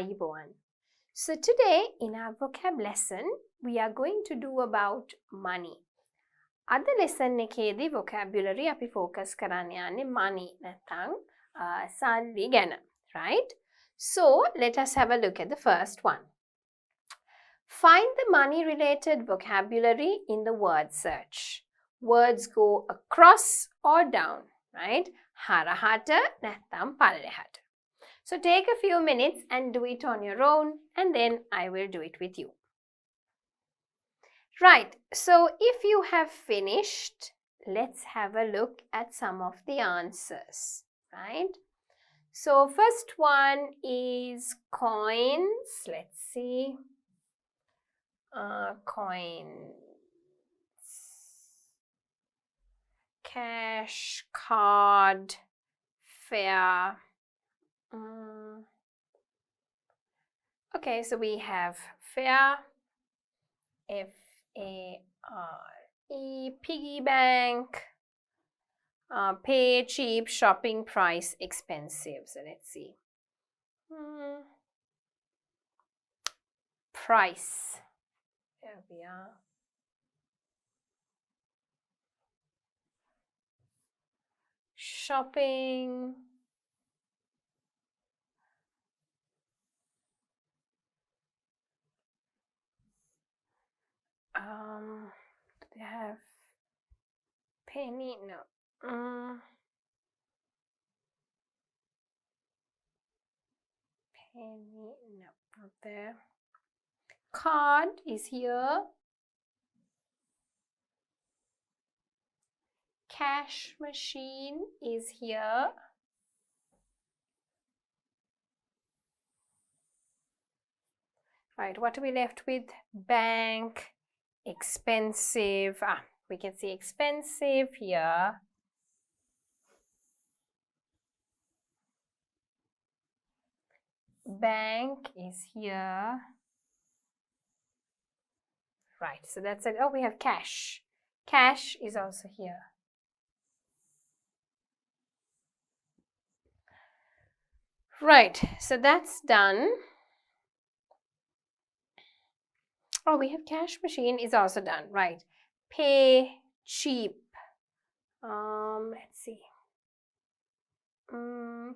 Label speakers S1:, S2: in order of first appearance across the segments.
S1: ආයුබෝවන්. So today in our vocab lesson we are going to do about money. අද lesson එකේදී vocabulary අපි focus කරන්න යන්නේ money නැත්නම් සල්ලි ගැන, right? So let us have a look at the first one. Find the money related vocabulary in the word search. Words go across or down, right? Harahata නැත්නම් පල්ලෙහාට. So take a few minutes and do it on your own, and then I will do it with you. Right, so if you have finished, let's have a look at some of the answers, right? So first one is coins. Let's see. Coins. Cash, card, fare. Okay, so we have fare, F-A-R-E, piggy bank, pay, cheap, shopping, price, expensive. So let's see. Price. There we are. Shopping. They have penny, no. Penny, no, not there. Card is here. Cash machine is here. Right, what are we left with? Bank, expensive. We can see expensive here. Bank is here. Right, so that's it. Oh, we have cash. Cash is also here. Right, so that's done. Oh, we have cash machine is also done. Right. Pay, cheap. Let's see.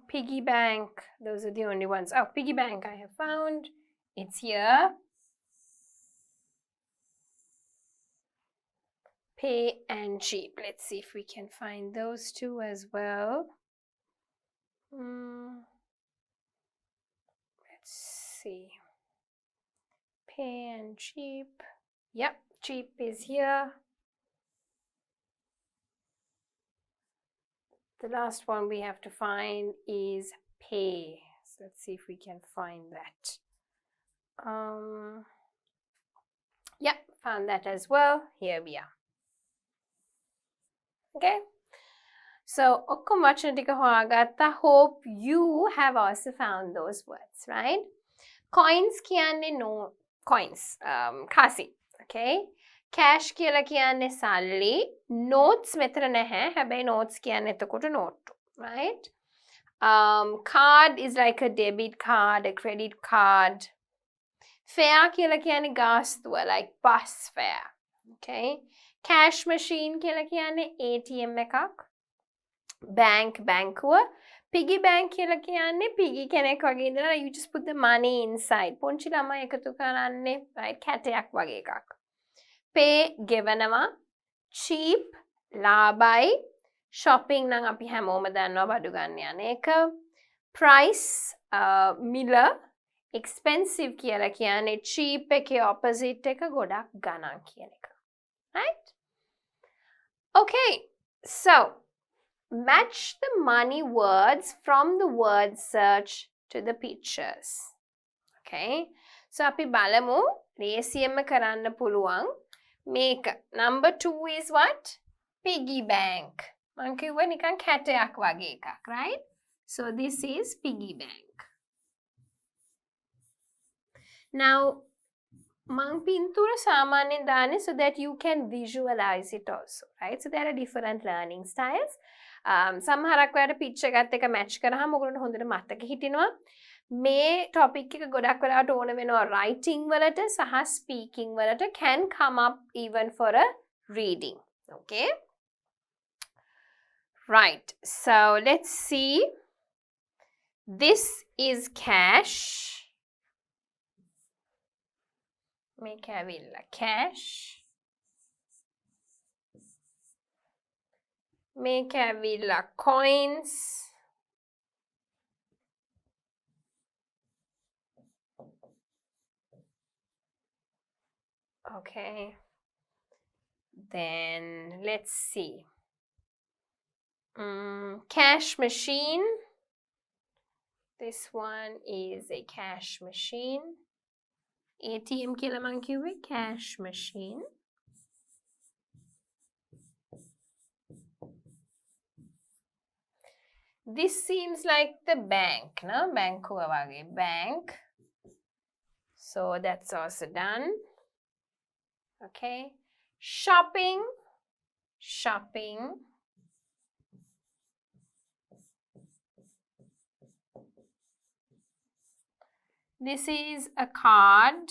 S1: Piggy bank. Those are the only ones. Oh, piggy bank I have found. It's here. Pay and cheap. Let's see if we can find those two as well. Let's see. Pay and cheap. Yep, cheap is here. The last one we have to find is pay. So let's see if we can find that. Yep, found that as well. Here we are. Okay. So, ඔක්කොම වචන ටික හොයාගත්තා. Hope you have also found those words, right? Coins කියන්නේ no coins. කාසි. Okay. Cash කියලා කියන්නේ සල්ලි. Notes මෙතන නැහැ. හැබැයි notes කියන්නේ එතකොට note, right? Card is like a debit card, a credit card. Fare කියලා කියන්නේ ගාස්තුව, like bus fare. Okay. Cash machine කියලා කියන්නේ ATM එකක්. Bank බැංකුව. Piggy bank කියලා කියන්නේ piggy කෙනෙක් වගේ ඉඳලා you just put the money inside. පොන්චි ළමයි එකතු කරන්නේ, right? කැටයක් වගේ එකක්. Pay ගෙවනවා. Cheap ලාභයි. Shopping නම් අපි හැමෝම දන්නවා බඩු ගන්න යන එක. Price මිල. Expensive කියලා කියන්නේ cheap එකේ opposite එක ගොඩක් ගණන් කියන එක. Right? Okay. So, match the money words from the word search to the pictures. Okay. So, අපි බලමු ලේසියෙන්ම කරන්න පුළුවන් මේක. Number 2 is what? Piggy bank. මං කිව්වා නිකන් කැටයක් වගේ එකක්, right? So, this is piggy bank. Now, මං පින්තූර සාමාන්‍යයෙන් දාන්නේ so that you can visualize it also, right? So, there are different learning styles. සමහරක් ඔයාලට picture එකත් එක්ක match කරාම ඔයගොල්ලන්ට හොඳට මතක හිටිනවා. මේ topic එක ගොඩක් වෙලාවට ඕන වෙනවා writing වලට සහ speaking වලට can come up even for a reading. Okay? Right. So let's see. This is cash. Make avilla cash. Make avilla coins. Okay. Then let's see. Cash machine. This one is a cash machine. ATM කියලා මං කිව්වේ cash machine. This seems like the bank, no? Bankuwa wage bank. So that's also done. Okay. Shopping. Shopping. This is a card.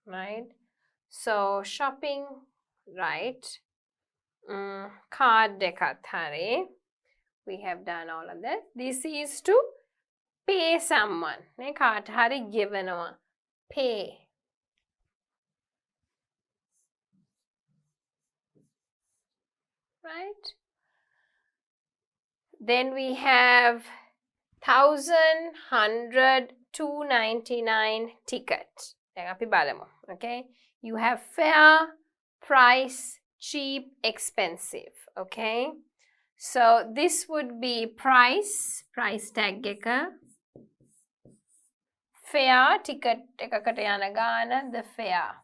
S1: Right. So shopping, right. Card dekathare. We have done all of that. This is to pay someone. Ne card hari givenawa. Pay. Right. Then we have 1,000, 100, 299 ticket. දැන් අපි බලමු. Okay. You have fair, price, cheap, expensive. Okay. So this would be price tag එක. Fair, ticket එකකට යන ගාන, the fare.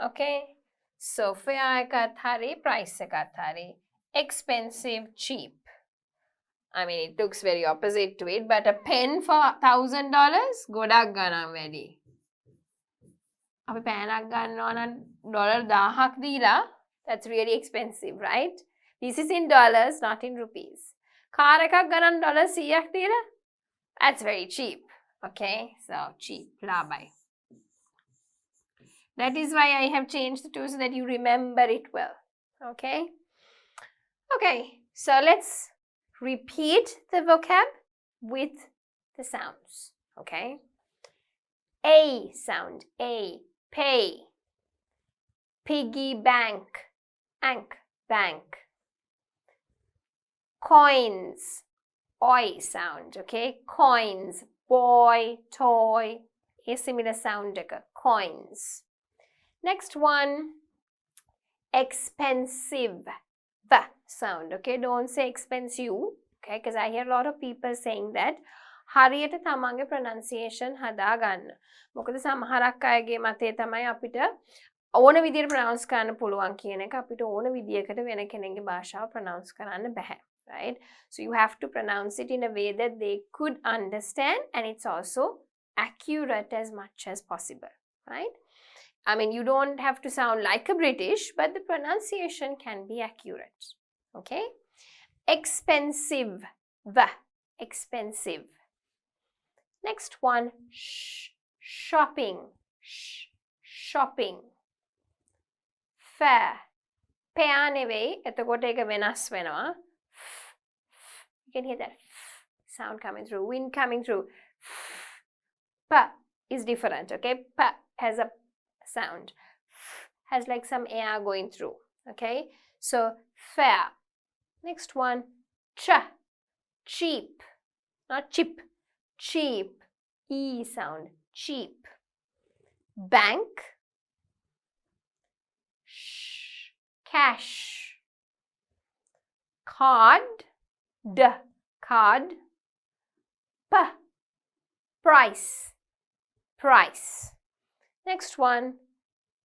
S1: Okay. So fair එකත් හරි, price එකත් හරි. Expensive, cheap. I mean, it looks very opposite to it, but a pen for $1,000, ගොඩක් ගණන් වැඩි. අපි පෑනක් ගන්නවා නම් ඩොලර් 1000ක් දීලා, that's really expensive, right? This is in dollars, not in rupees. Car එකක් ගණන් ඩොලර් 100ක් දීලා, that's very cheap. Okay, so cheap, ලාභයි. That is why I have changed the two so that you remember it well. Okay? Okay, so let's repeat the vocab with the sounds. Okay? A sound. A. Pay. Piggy bank. Ank. Bank. Coins. Oi sound. Okay? Coins. Boy. Toy. A similar sound. Coins. Next one. Expensive. The sound. Okay? Don't say expensive. Okay? Because I hear a lot of people saying that. හරියට තමන්ගේ pronunciation හදාගන්න. මොකද සමහරක් අයගේ මතය තමයි අපිට ඕන විදියට pronounce කරන්න පුළුවන් කියන එක අපිට ඕන විදියකට වෙන කෙනෙක්ගේ භාෂාව pronounce කරන්න බෑ. Right? So you have to pronounce it in a way that they could understand and it's also accurate as much as possible. Right? I mean, you don't have to sound like a British, but the pronunciation can be accurate. Okay? Expensive. Expensive. Next one. Shopping. Shopping. Fair. Paya නෙවෙයි. එතකොට ඒක වෙනස් වෙනවා. You can hear that sound coming through. Wind coming through. Pa is different. Okay? Pa has a sound. Has like some air going through. Okay? So, fair. Next one. Cheap. Not cheap. Cheap. E sound. Cheap. Bank. Cash. Card. Card. Price. Price. Next one.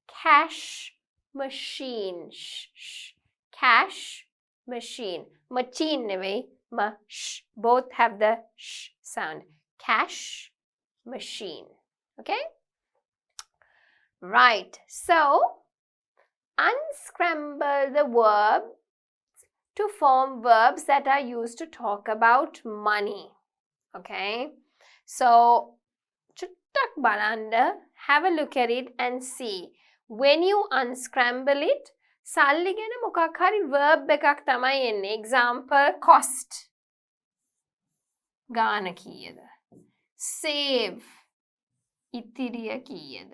S1: Cash machine. Cash machine. Machine නෙවෙයි. Both have the sh sound. Cash machine. Okay? Right. So, unscramble the verb to form verbs that are used to talk about money. Okay, so chuttak balanda, have a look at it and see. When you unscramble it, සල්ලි ගැන මොකක් හරි verb එකක් තමයි එන්නේ. Example, cost. ගාන කීයද? Save. ඉතිරිය කීයද?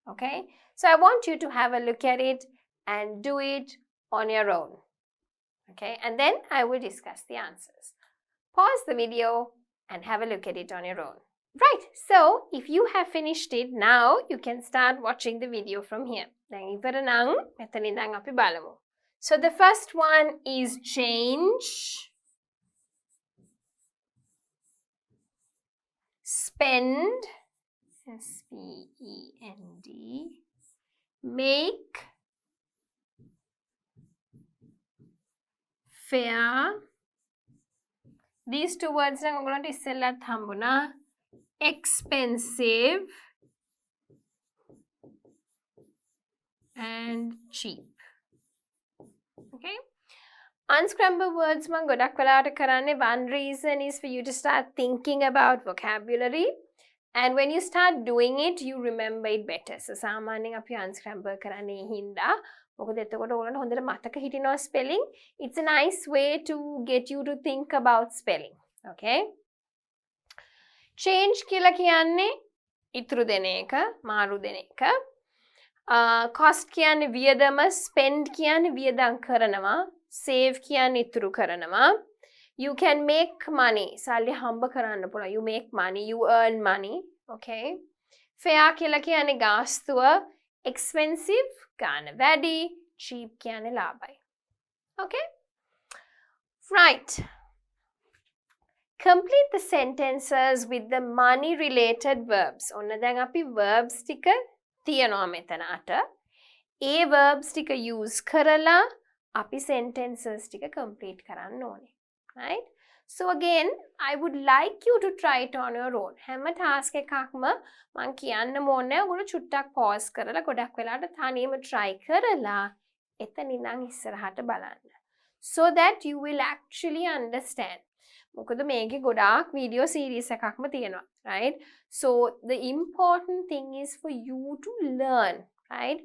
S1: Okay, so I want you to have a look at it and do it on your own. Okay, and then I will discuss the answers. Pause the video and have a look at it on your own. Right, so if you have finished it, now you can start watching the video from here. දැන් ඉවර නම් මෙතන ඉඳන් අපි බලමු. So the first one is change, spend, S-P-E-N-D, make, fair. These two words නම් ඔයගොල්ලන්ට ඉස්සෙල්ලත් හම්බුණා. Expensive and cheap. Okay, unscramble words man godak වෙලාවට කරන්නේ. One reason is for you to start thinking about vocabulary, and when you start doing it you remember it better. So සාමාන්‍යයෙන් අපි unscramble කරන්නේ හින්දා මොකද එතකොට ඔයගොල්ලන්ට හොඳට මතක හිටිනවා spelling. It's a nice way to get you to think about spelling. Okay, change කියලා කියන්නේ ඉතුරු දෙන එක, මාරු දෙන එක. Cost කියන්නේ වියදම, spend කියන්නේ වියදම් කරනවා, save කියන්නේ ඉතුරු කරනවා. You can make money, සල්ලි හම්බ කරන්න පුළුවන්. You make money, you earn money. Okay, fair කියලා කියන්නේ ගාස්තුව, expensive ගාන වැඩි, cheap කියන්නේ ලාභයි. Okay, right. Complete the sentences with the money related verbs. ඔන්න දැන් අපි verbs ටික තියනවා මෙතනට. ඒ verbs ටික use කරලා අපි sentences ටික complete කරන්න ඕනේ. Right? So again, I would like you to try it on your own. හැම task එකක්ම මම කියන්න ඕනේ ඔයගොල්ලෝ චුට්ටක් pause කරලා ගොඩක් වෙලාවට තනියම try කරලා එතන ඉඳන් ඉස්සරහට බලන්න. So that you will actually understand. මොකද මේකේ ගොඩාක් video series එකක්ම තියෙනවා, right? So the important thing is for you to learn, right?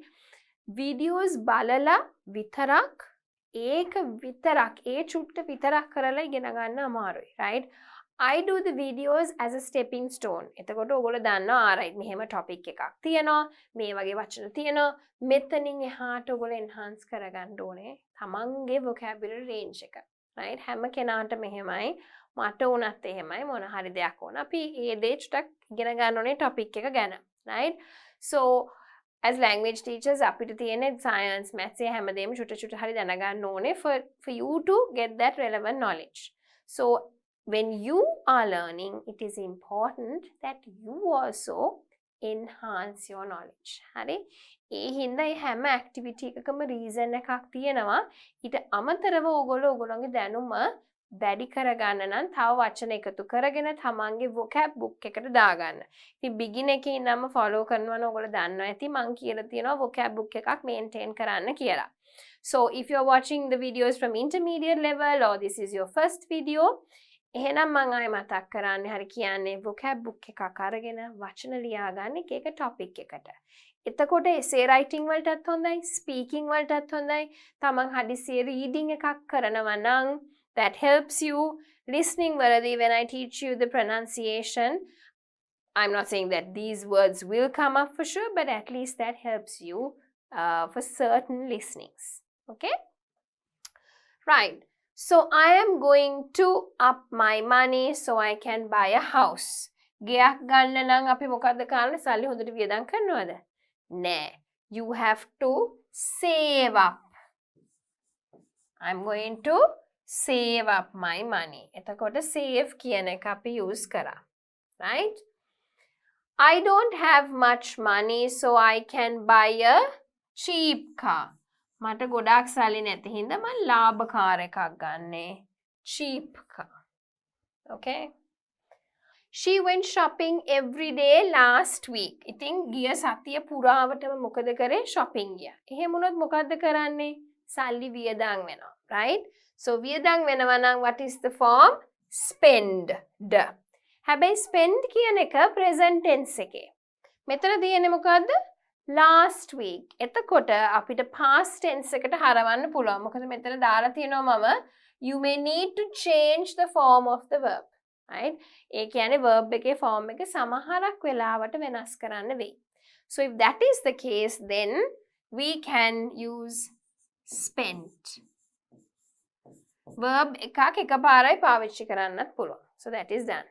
S1: Videos බලලා විතරක් ඒක විතරක් ඒ චුට්ට විතරක් කරලා ඉගෙන ගන්න අමාරුයි, right? I do the videos as a stepping stone. එතකොට ඔයගොල්ලෝ දන්නවා right මෙහෙම topic එකක් තියෙනවා, මේ වගේ වචන තියෙනවා, මෙතනින් එහාට ඔයගොල්ලෝ enhance කරගන්න ඕනේ තමන්ගේ vocabulary range එක. Right? හැම කෙනාට මෙහෙමයි, මට උනත් එහෙමයි, මොන හරි දෙයක් ඕන අපි ඒ දේ චුට්ටක් ඉගෙන ගන්න ඕනේ topic එක ගැන. Right? So as language teachers අපිට තියෙන science, maths ඒ හැමදේම චුට්ට හරි දැනගන්න ඕනේ for you to get that relevant knowledge. So when you are learning, it is important that you also enhance your knowledge. හරි? ඒ හින්දා මේ හැම activity එකකම reason එකක් තියෙනවා. ඊට අමතරව ඕගොල්ලෝ ඕගොල්ලෝගේ දැනුම වැඩි කරගන්න නම් තව වචන එකතු කරගෙන තමන්ගේ vocab book එකට දාගන්න. ඉතින් begin එකේ ඉඳන්ම follow කරනවා නම් ඔයගොල්ලෝ දන්නවා ඇති මම කියලා තියෙනවා vocab book එකක් maintain කරන්න කියලා. So if you are watching the videos from intermediate level or this is your first video, එහෙනම් මම ආයෙ මතක් කරන්නේ හරි කියන්නේ vocab book එකක් අරගෙන වචන ලියාගන්න එක topic එකට. එතකොට essay writing වලටත් හොඳයි, speaking වලටත් හොඳයි. තමන් හදිසියේ reading එකක් කරනවා නම් that helps you. Listening වලදී when I teach you the pronunciation, I'm not saying that these words will come up for sure, but at least that helps you for certain listenings. Okay? Right. So I am going to up my money so I can buy a house. ගෙයක් ගන්න නම් අපි මොකද්ද කරන්නේ? සල්ලි හොඳට වියදම් කරනවද? නෑ. You have to save up. I'm going to save up my money. එතකොට save කියන එක අපි use කරා. Right? I don't have much money so I can buy a cheap car. මට ගොඩාක් සල්ලි නැති හින්දා මම ලාභකාර එකක් ගන්නෙ. Cheap car. Okay? She went shopping every day last week. ඉතින් ගිය සතිය පුරාවටම මොකද කරේ? shopping ගියා. එහෙම වුණොත් මොකද්ද කරන්නේ? සල්ලි වියදම් වෙනවා, right? So වියදම් වෙනවා නම් what is the form? Spend. හැබැයි spend කියන එක present tense එකේ. මෙතන තියෙන්නේ මොකද්ද? Last week. එතකොට අපිට past tense එකට හරවන්න පුළුවන්. මොකද මෙතන දාලා තියෙනවා මම you may need to change the form of the verb. Right? ඒ කියන්නේ verb එකේ form එක සමහරක් වෙලාවට වෙනස් කරන්න වෙයි. So if that is the case, then we can use spent. Verb එකක් එකපාරයි පාවිච්චි කරන්නත් පුළුවන්. So that is done.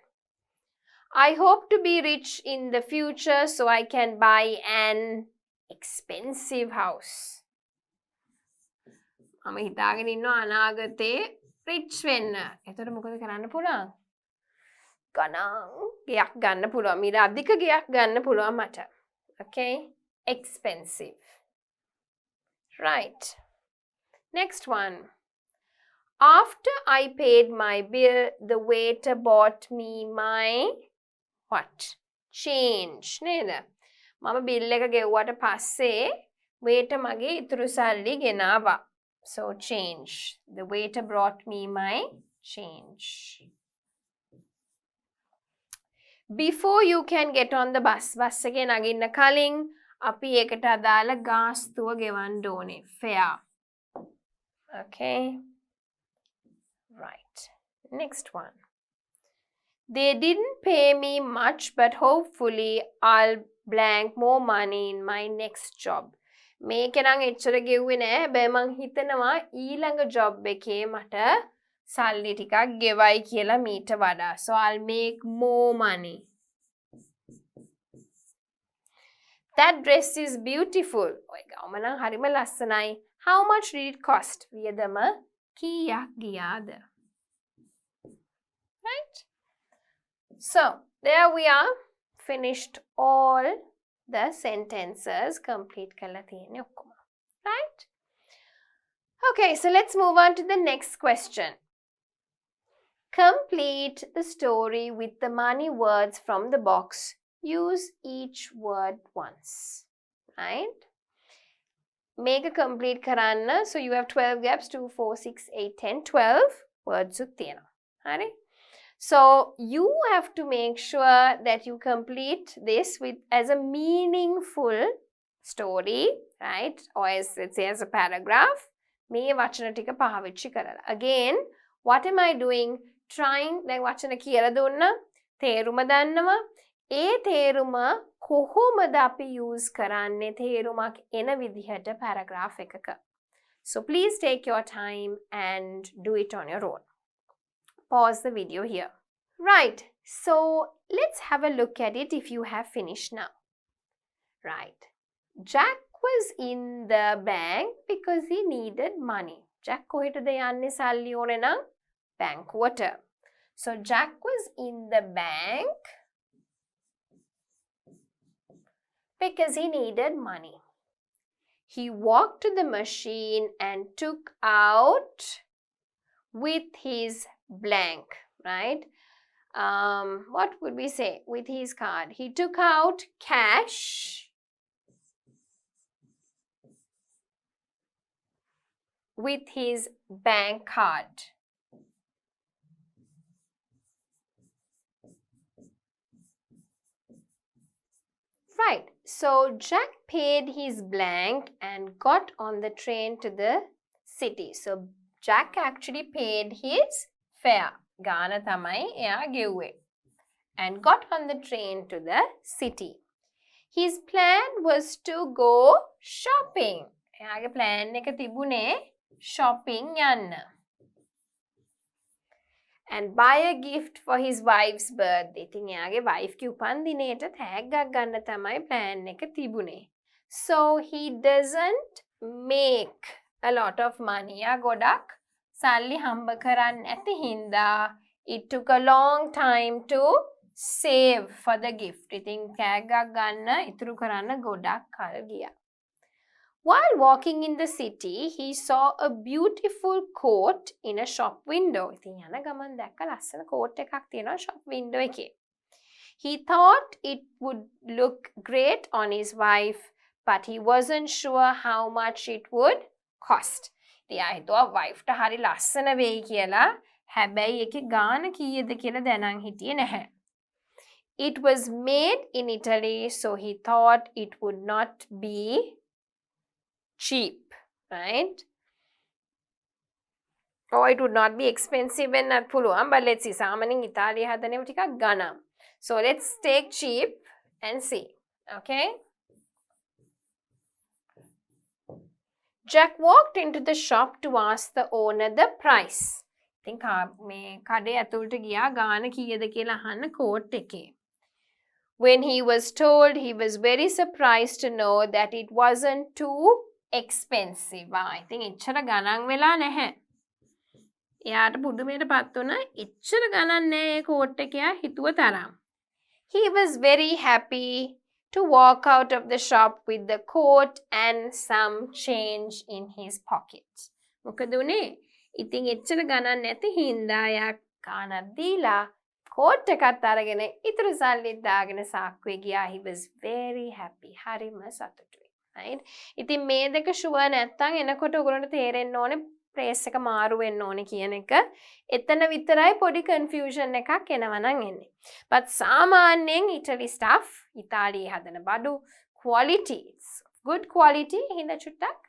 S1: I hope to be rich in the future so I can buy an expensive house. මම හිතාගෙන ඉන්නවා අනාගතේ rich වෙන්න. එතකොට මොකද කරන්න පුළුවන්? ගණන් ගයක් ගන්න පුළුවන්. මීට අධික ගයක් ගන්න පුළුවන් මට. Okay? Expensive. Right. Next one. After I paid my bill, the waiter bought me my what? Change. නේද? මම bill එක ගෙව්වට පස්සේ waiter මගේ ඉතුරු සල්ලි ගෙනාවා. So change. The waiter brought me my change. Before you can get on the bus. Bus එකේ නගින්න කලින් අපි ඒකට අදාළ ගාස්තුව ගෙවන්න ඕනේ. Fare. Okay. Right. Next one. They didn't pay me much, but hopefully I'll blank more money in my next job. මේක නම් එච්චර ගෙව්වේ නෑ. හැබැයි මං හිතනවා ඊළඟ job එකේ මට සල්ලි ටිකක් ගෙවයි කියලා මීට වඩා. So I'll make more money. That dress is beautiful. ඔය ගවම නම් හරිම ලස්සනයි. How much did it cost? වියදම කීයක් ගියාද? Right? So, there we are. Finished all the sentences. Complete කරලා තියෙන්නේ ඔක්කොම. Right? Okay, so let's move on to the next question. Complete the story with the money words from the box. Use each word once. Right? Make a complete කරන්න. So you have 12 gaps, 2, 4, 6, 8, 10, 12 words තියෙනවා. හරි? So you have to make sure that you complete this with as a meaningful story, right? Or as let's say as a paragraph. මේ වචන ටික පාවිච්චි කරලා. Again, what am I doing? Trying දැන් වචන කියලා දුන්නා. තේරුම දන්නවා. ඒ තේරුම කොහොමද අපි use කරන්නේ තේරුමක් එන විදිහට paragraph එකක. So please take your time and do it on your own. Pause the video here. Right, so let's have a look at it if you have finished now. Right, Jack was in the bank because he needed money. Jack කොහෙටද යන්නේ සල්ලි ඕනේ නම් බැංකුවට. So Jack was in the bank because he needed money. He walked to the machine and took out with his blank, right? What would we say with his card? He took out cash with his bank card. Right, so Jack paid his blank and got on the train to the city. So Jack actually paid his fare. ගාන තමයි එයා ගෙව්වේ. And got on the train to the city. His plan was to go shopping. එයාගේ plan එක තිබුණේ shopping යන්න. And buy a gift for his wife's birthday. ඉතින් එයාගේ wife ගේ උපන්දිනේට තෑග්ගක් ගන්න තමයි plan එක තිබුණේ. So he doesn't make a lot of money. එයා ගොඩක් සල්ලි හම්බ කරන්න නැති හින්දා it took a long time to save for the gift. ඉතින් තෑග්ගක් ගන්න ඉතුරු කරන්න ගොඩක් කල් ගියා. While walking in the city, he saw a beautiful coat in a shop window. ඉතින් යන ගමන් දැක්ක ලස්සන coat එකක් තියෙනවා shop window එකේ. He thought it would look great on his wife, but he wasn't sure how much it would cost. තියා හිතුවා wife ට හරි ලස්සන වෙයි කියලා. හැබැයි ඒකේ ගාන කීයද කියලා දැනන් හිටියේ නැහැ. It was made in Italy, so he thought it would not be cheap, right? Or it would not be expensive වෙන්නත් පුළුවන්, but let's see. සාමාන්‍යයෙන් ඉතාලියේ හදනව ටිකක් ගණන්. So let's take cheap and see. Okay? Jack walked into the shop to ask the owner the price. ඉතින් මේ කඩේ ඇතුළට ගියා ගාන කීයද කියලා අහන්න කෝට් එකේ. When he was told, he was very surprised to know that it wasn't too expensive. ඉතින් එච්චර ගණන් වෙලා නැහැ. එයාට පුදුමයටපත් වුණා එච්චර ගණන් නෑ ඒ කෝට් එක එයා හිතුව තරම්. He was very happy to walk out of the shop with the coat and some change in his pocket. මොකද උනේ? ඉතින් එච්චර ගණන් නැති හින්දා එයා ගානක් දීලා කෝට් එකත් අරගෙන ඉතුරු සල්ලිත් දාගෙන සාක්කුවේ ගියා. He was very happy. හරිම සතුටුයි. right? ඉතින් මේ දෙක ෂුවර් නැත්තම් එනකොට ඔයගොල්ලන්ට තේරෙන්න ඕනේ ප්‍රේස් එක මාරු වෙන්න ඕනේ කියන එක. එතන විතරයි පොඩි කන්ෆියුෂන් එකක් එනවා නම් එන්නේ. but සාමාන්‍යයෙන් Italy stuff ඉතාලියේ හදන බඩු quality, good quality හින්දා චුට්ටක්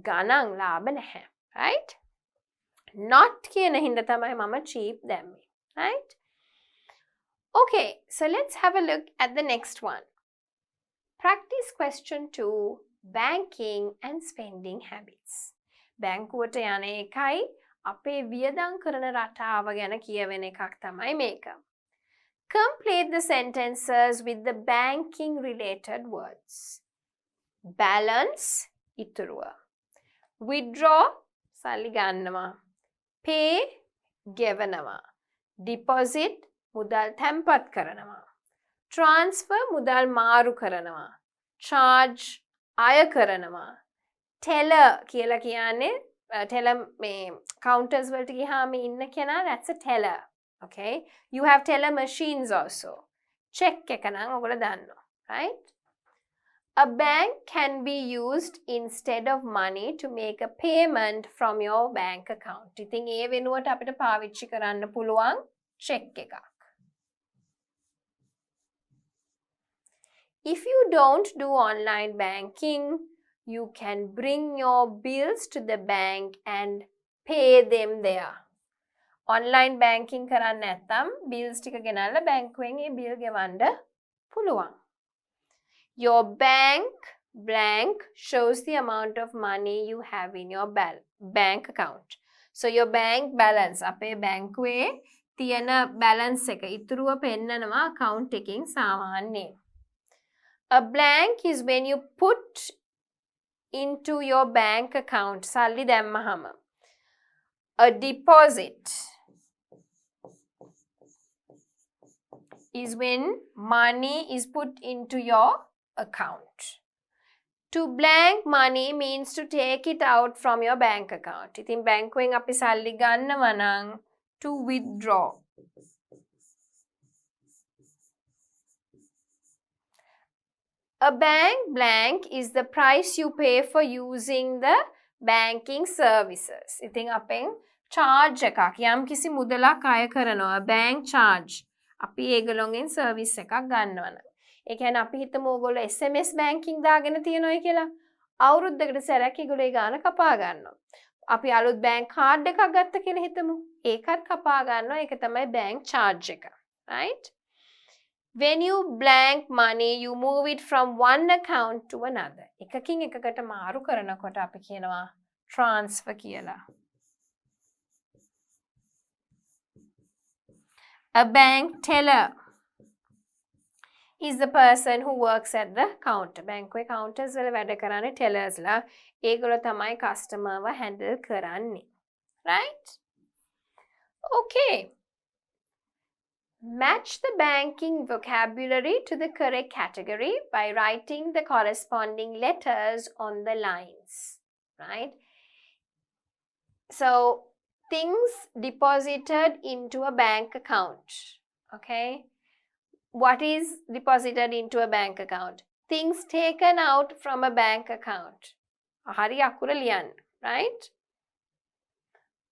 S1: ගණන් ලාභ නැහැ. right? not කියන හින්දා තමයි මම cheap දැම්මේ. right? okay, so let's have a look at the next one. Practice question 2, banking and spending habits. බැංකුවට යන එකයි අපේ වියදම් කරන රටාව ගැන කියවෙන එකක් තමයි මේක. Complete the sentences with the banking related words. Balance ඉතුරුව. Withdraw සල්ලි ගන්නවා. Pay ගෙවනවා. Deposit මුදල් තැන්පත් කරනවා. Transfer මුදල් මාරු කරනවා. Charge අය කරනවා. Teller කියලා කියන්නේ teller මේ counters වලට ගියාම ඉන්න කෙනා, that's a teller. okay, you have teller machines also. check එක නම් ඔයගොල්ලෝ දන්නවා, right? A bank can be used instead of money to make a payment from your bank account. ඉතින් ඒ වෙනුවට අපිට පාවිච්චි කරන්න පුළුවන් check එකක්. If you don't do online banking, you can bring your bills to the bank and pay them there. Online banking කරන්න නැත්නම් bills ටික ගෙනල්ලා බැංකුවෙන් ඒ bill ගෙවන්න පුළුවන්. Your bank blank shows the amount of money you have in your bank account. So your bank balance අපේ බැංකුවේ තියෙන balance එක ඉතුරුව පෙන්නනවා account එකකින් සාමාන්‍යයෙන්. A blank is when you put into your bank account salli දැම්මහම. A deposit is when money is put into your account. To blank money means to take it out from your bank account. ඉතින් බැංකුවෙන් අපි සල්ලි ගන්නවා නම් to withdraw. A bank blank is the price you pay for using the banking services. ඉතින් අපෙන් charge එකක් යම් කිසි මුදලක් අය කරනවා bank charge. අපි ඒගොල්ලෝගෙන් service එකක් ගන්නවා නම්. ඒ කියන්නේ අපි හිතමු ඕගොල්ලෝ SMS banking දාගෙන තියනොයි කියලා. අවුරුද්දකට සැරයක් ඒගොල්ලෝ ඒ ගාන කපා ගන්නවා. අපි අලුත් bank card එකක් ගත්ත කියලා හිතමු. ඒකත් කපා ගන්නවා. ඒක තමයි bank charge එක. right? When you blank money, you move it from one account to another. එකකින් එකකට මාරු කරනකොට අපි කියනවා transfer කියලා. A bank teller is the person who works at the counter. බැංකුවේ counters වල වැඩ කරන්නේ tellersලා. ඒගොල්ලෝ තමයි customerව handle කරන්නේ. right? okay. Match the banking vocabulary to the correct category by writing the corresponding letters on the lines, right? So, things deposited into a bank account, okay? What is deposited into a bank account? Things taken out from a bank account. Hari akura liyan, right?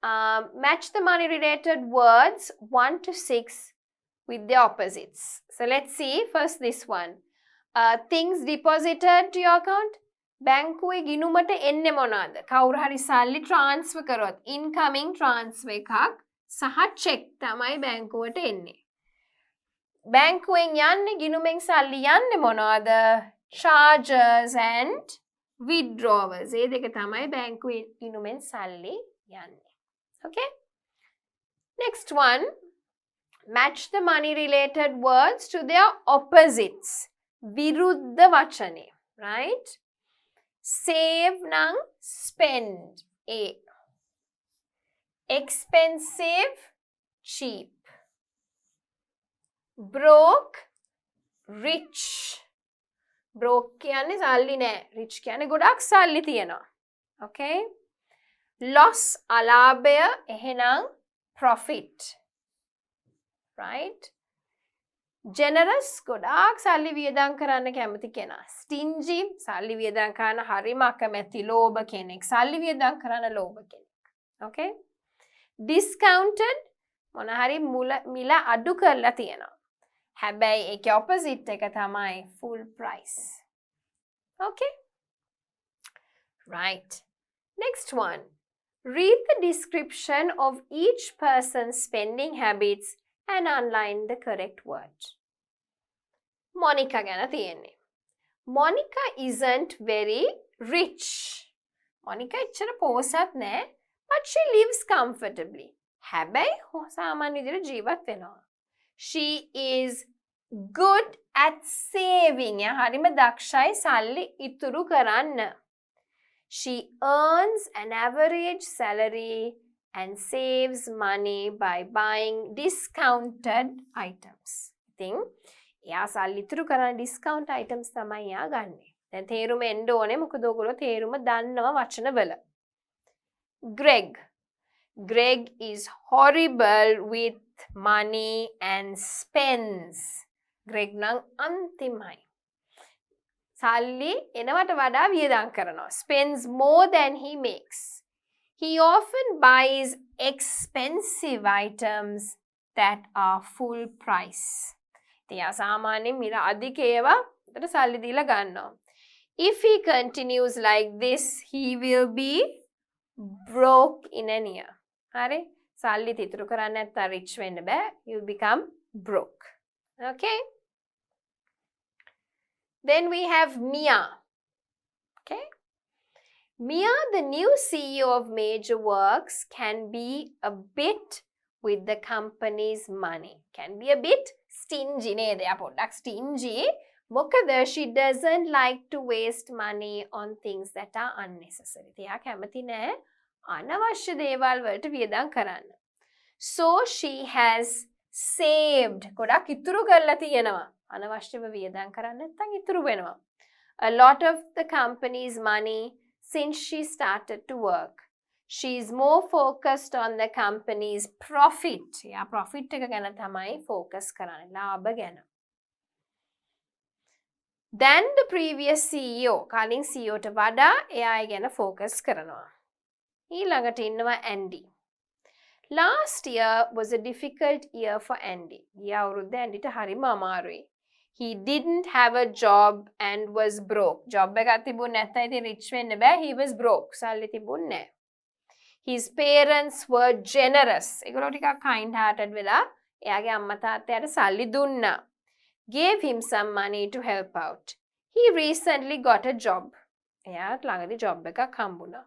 S1: Match the money related words 1 to 6 with their opposites. So let's see first this one. Things deposited to your account. බැංකුවේ ගිණුමට එන්නේ මොනවාද? කවුරු හරි සල්ලි transfer කරොත් incoming transfer එකක් සහ check තමයි බැංකුවට එන්නේ. බැංකුවෙන් යන්නේ ගිණුමෙන් සල්ලි යන්නේ මොනවාද? Charges and withdrawals. ඒ දෙක තමයි බැංකුවේ ගිණුමෙන් සල්ලි යන්නේ. Okay? Next one. Match the money related words to their opposites. විරුද්ධ වචනේ. Right? Save නම් spend. A. Expensive, cheap. Broke, rich. Broke කියන්නේ සල්ලි නෑ. Rich කියන්නේ ගොඩක් සල්ලි තියෙනවා. Okay? Loss, අලාභය, එහෙනම් profit. Right? Generous, ගොඩාක් සල්ලි වියදම් කරන්න කැමති කෙනා. Stingy, සල්ලි වියදම් කරන්න හරිම අකමැති ලෝභ කෙනෙක්. සල්ලි වියදම් කරන්න ලෝභ කෙනෙක්. Okay? Discounted, මොන හරි මිල අඩු කරලා තියෙනවා. හැබැයි ඒකේ opposite එක තමයි full price. Okay? Right. Next one. Read the description of each person's spending habits and underline the correct word. Monica ගැන තියෙන්නේ. Monica isn't very rich. Monica එච්චර පොහොසත් නෑ, but she lives comfortably. හැබැයි සාමාන්‍ය විදිහට ජීවත් වෙනවා. She is good at saving. හරිම දක්ෂයි සල්ලි ඉතුරු කරන්න. She earns an average salary and saves money by buying discounted items. ඉතින් එයා සල්ලි ඉතුරු කරන discount items තමයි එයා ගන්නෙ. දැන් තේරුම එන්න ඕනේ මොකද ඔයගොල්ලෝ තේරුම දන්නවා වචනවල. Greg. Greg is horrible with money and spends. Greg නම් අන්තිමයි. සල්ලි එනවට වඩා වියදම් කරනවා. Spends more than he makes. He often buys expensive items that are full price. එයා සාමාන්‍යයෙන් මිල අධික ඒවා උඩට සල්ලි දීලා ගන්නවා. If he continues like this, he will be broke in a year. හරි? සල්ලි ඉතුරු කරන්නේ නැත්නම් rich වෙන්න බෑ. You will become broke. Okay? Then we have Mia. Okay? Mia, the new CEO of Major Works, can be a bit with the company's money. Can be a bit stingy. නේද? එයා පොඩ්ඩක් stingy. මොකද she doesn't like to waste money on things that are unnecessary. එයා කැමති නෑ අනවශ්‍ය දේවල් වලට වියදම් කරන්න. So she has saved. ගොඩක් ඉතුරු කරලා තියෙනවා. අනවශ්‍යව වියදම් කරන්න නැත්නම් ඉතුරු වෙනවා. A lot of the company's money since she started to work. She is more focused on the company's profit. එයා profit එක ගැන තමයි focus කරන්නේ. ලාභ ගැන. Then the previous CEO. කලින් CEO ට වඩා එයා ඒ ගැන focus කරනවා. ඊළඟට ඉන්නවා Andy. Last year was a difficult year for Andy. ගිය අවුරුද්ද ඇන්ඩිට හරිම අමාරුයි. He didn't have a job and was broke. Job එකක් තිබුණ නැත්නම් ඉතින් rich වෙන්න බෑ. He was broke. සල්ලි තිබුණ නැහැ. His parents were generous. ඒගොල්ලෝ ටිකක් kind hearted වෙලා එයාගේ අම්මා තාත්තයාට සල්ලි දුන්නා. Gave him some money to help out. He recently got a job. එයාට ළඟදී job එකක් හම්බුණා.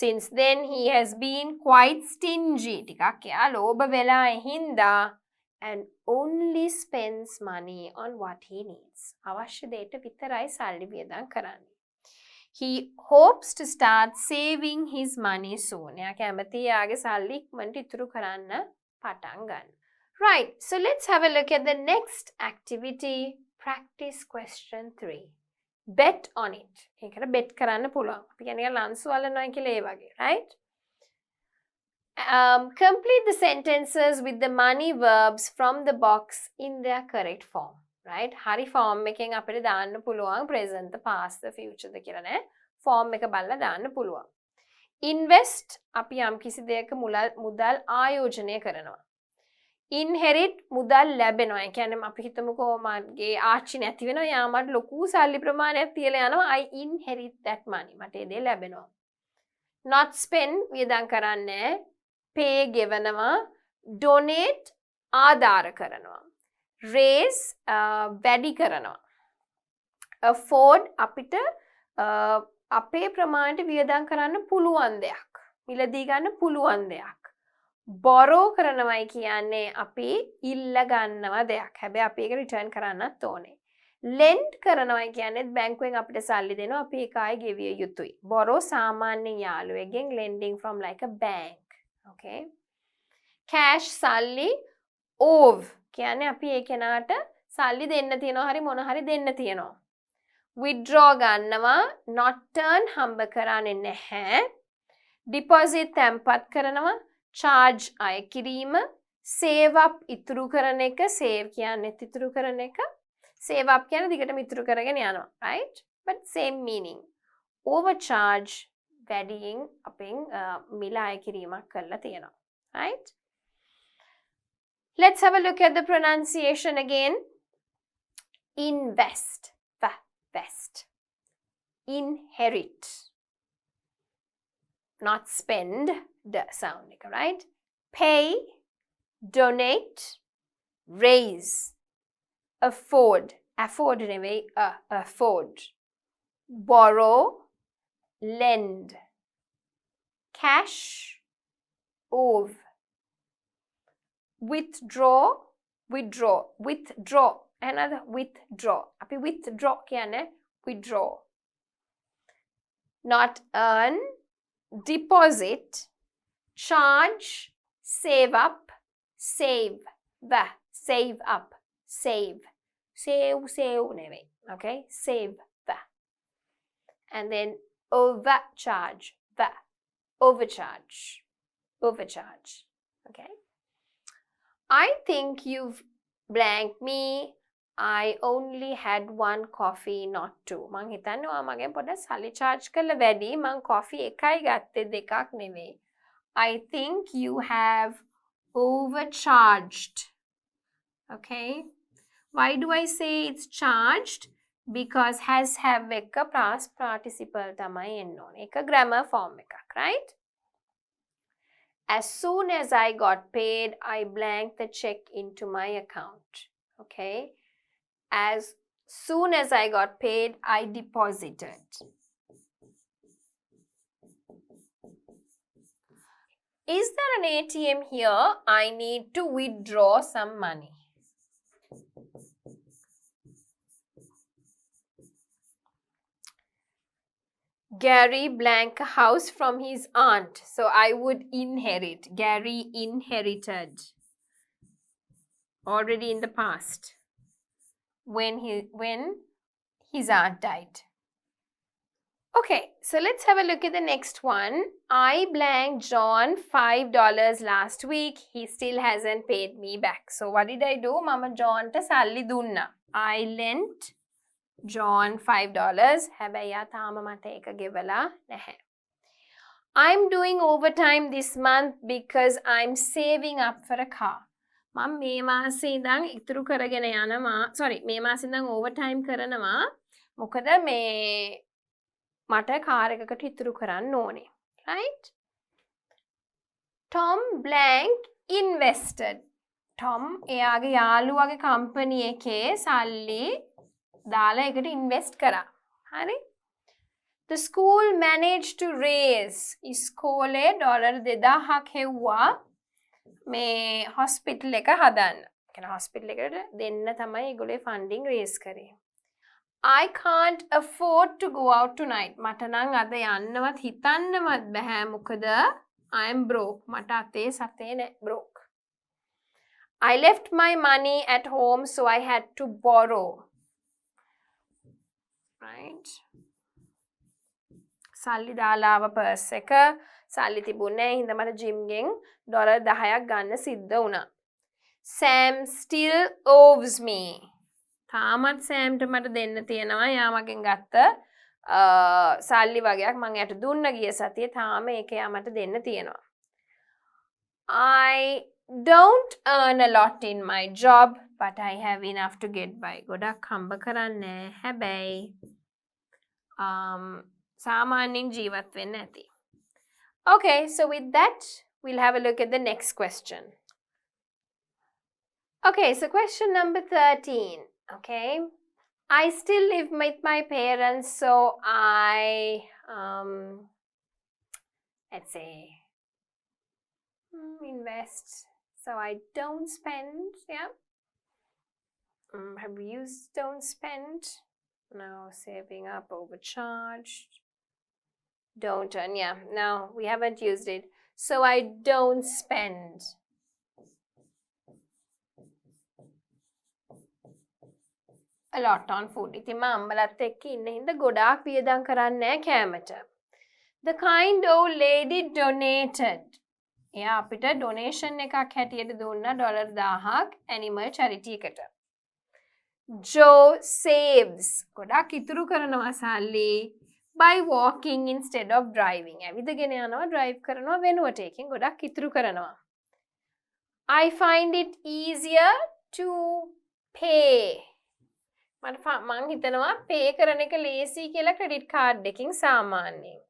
S1: Since then he has been quite stingy. ටිකක් එයා ලෝභ වෙලා හින්දා and only spends money on what he needs. අවශ්‍ය දෙයට විතරයි සල්ලි වියදම් කරන්නේ. He hopes to start saving his money soon. එයා කැමති එයාගේ සල්ලි ඉක්මනට ඉතුරු කරන්න පටන් ගන්න. Right, so let's have a look at the next activity. Practice question 3. Bet on it. ඒකට bet කරන්න පුළුවන්. අපි කියන්නේ ලන්සු වලනවා කියලා ඒ වගේ, right? Complete the sentences with the money verbs from the box in their correct form. Right? හරි form එකෙන් අපිට දාන්න පුළුවන් present, the past, the future ද කියලා නේ. Form එක බලලා දාන්න පුළුවන්. invest අපි යම් කිසි දෙයක මුදල් ආයෝජනය කරනවා. inherit මුදල් ලැබෙනවා. ඒ කියන්නේ අපි හිතමුකෝ මගේ ආච්චි නැති වෙනවා. යා මට ලොකු සල්ලි ප්‍රමාණයක් තියලා යනවා. I inherit that money. මට ඒ දේ ලැබෙනවා. not spend වියදම් කරන්නේ. pay ගෙවනවා. donate ආධාර කරනවා. raise වැඩි කරනවා. afford අපිට අපේ ප්‍රමාණයට වියදම් කරන්න පුළුවන් දෙයක්. මිලදී ගන්න පුළුවන් දෙයක්. borrow කරනවයි කියන්නේ අපි ඉල්ල ගන්නවා දෙයක්. හැබැයි අපි ඒක return කරන්නත් ඕනේ. lend කරනවයි කියන්නේ බැංකුවෙන් අපිට සල්ලි දෙනවා අපි ඒක ආයෙ ගෙවිය යුතුයි. borrow සාමාන්‍යයෙන් යාළුවෙක්ගෙන් lending from like a bank. Okay. cash සල්ලි owe කියන්නේ අපි ඒ කෙනාට සල්ලි දෙන්න තියනවා හරි මොන හරි දෙන්න තියනවා. withdraw ගන්නවා not turn හම්බ කරන්නේ නැහැ. deposit තැන්පත් කරනවා. charge අය කිරීම. save up ඉතුරු කරන එක. save කියන්නේ ඉතුරු කරන එක. save up කියන්නේ දිගටම ඉතුරු කරගෙන යනවා. right? but same meaning. overcharge වැඩියෙන් අපෙන් මිල අය කිරීමක් කරලා තියෙනවා. right? let's have a look at the pronunciation again. invest. Vest. inherit. not spend the sound, right? pay, donate, raise, afford, afford, borrow, lend, cash, owe, withdraw, another withdraw. අපි withdraw කියන්නේ withdraw. not earn, deposit, charge, save up, save up, save නෙවෙයි. okay? save and then overcharge, overcharge. okay? I think you've blanked me. I only had one coffee, not two. මං හිතන්නේ ඔයා මගෙන් පොඩ්ඩක් සල්ලි charge කරලා වැඩි. මං coffee එකයි ගත්තේ දෙකක් නෙවෙයි. I think you have overcharged. Okay? Why do I say it's charged? Because has have එක past participle තමයි එන්න ඕනේ. ඒක grammar form එකක්, right? As soon as I got paid, I blanked the check into my account. Okay? As soon as I got paid, I deposited. Is there an ATM here? I need to withdraw some money. Gary blank a house from his aunt. So I would inherit. Gary inherited. Already in the past. When his aunt died. Okay, so let's have a look at the next one. I blanked John $5 last week. He still hasn't paid me back. So what did I do? Mama John ta salli dunna. I lent John $5. හැබැයි යා තාම මට ඒක ගෙවලා නැහැ. I'm doing overtime this month because I'm saving up for a car. මම මේ මාසේ ඉඳන් ඉතුරු කරගෙන යනවා. මේ මාසේ ඉඳන් overtime කරනවා. මොකද මේ මට කාර් එකකට ඉතුරු කරන්න ඕනේ. right? Tom blank invested. Tom එයාගේ යාළුවාගේ company එකේ සල්ලි දාලා එකට invest කරා. හරි? The school managed to raise. ඉස්කෝලේ ඩොලර් 2000ක් හෙව්වා මේ hospital එක හදන්න. කියන්නේ hospital එකට දෙන්න තමයි ඒගොල්ලෝ funding raise කරේ. I can't afford to go out tonight. මට නම් අද යන්නවත් හිතන්නවත් බෑ මොකද I am broke. මට අතේ සතේ නෑ broke. I left my money at home so I had to borrow. Right? සල්ලි දාලා ආව purse එක සල්ලි තිබුණේ නැහැ හින්දා මට gym ගෙන් ඩොලර් 10ක් ගන්න සිද්ධ වුණා. Sam still owes me. තාමත් සෑම්ට මට දෙන්න තියෙනවා යා මගෙන් ගත්ත සල්ලි වගේක් මං යට දුන්න ගිය සතියේ තාම ඒක යා මට දෙන්න තියෙනවා. I don't earn a lot in my job, but I have enough to get by. ගොඩක් හම්බ කරන්නේ හැබැයි සාමාන්‍යයෙන් ජීවත් වෙන්න ඇති. Okay, so with that, we'll have a look at the next question. Okay, so question number 13. Okay, I still live with my parents, so I, let's say, invest. So I don't spend, yeah. Have used don't spend. Now saving up, overcharged. Don't earn, yeah. No, we haven't used it. So I don't spend. A lot on food. ඉතින් මම අම්මලත් එක්ක ඉන්න හින්දා ගොඩාක් වියදම් කරන්නේ නැහැ කෑමට. The kind old lady donated. එයා අපිට donation එකක් හැටියට දුන්නා $1000ක් animal charity එකට. Joe saves. ගොඩාක් ඉතුරු කරනවා සල්ලි by walking instead of driving. ඇවිදගෙන යනවා drive කරනවා වෙනුවට ඒකෙන් ගොඩාක් ඉතුරු කරනවා. I find it easier to pay. මං හිතනවා pay කරන එක ලේසි කියලා credit card එකකින් සාමාන්‍යයෙන්.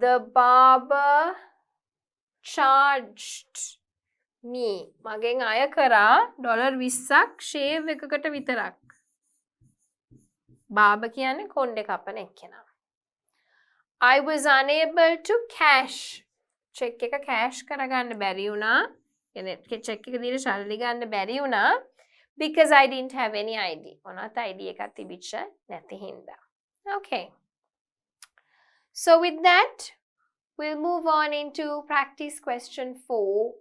S1: The barber charged me. මගෙන් අය කරා $20ක් shave එකකට විතරක්. barber කියන්නේ කොණ්ඩේ කපන එක්කෙනා. I was unable to cash. check එක cash කරගන්න බැරි වුණා. කියන්නේ check එක දීලා සල්ලි ගන්න බැරි වුණා. Because I didn't have any ID. මොනවත් ID එකක් තිබිච්ච නැති හින්දා. Okay. So with that, we'll move on into practice question 4.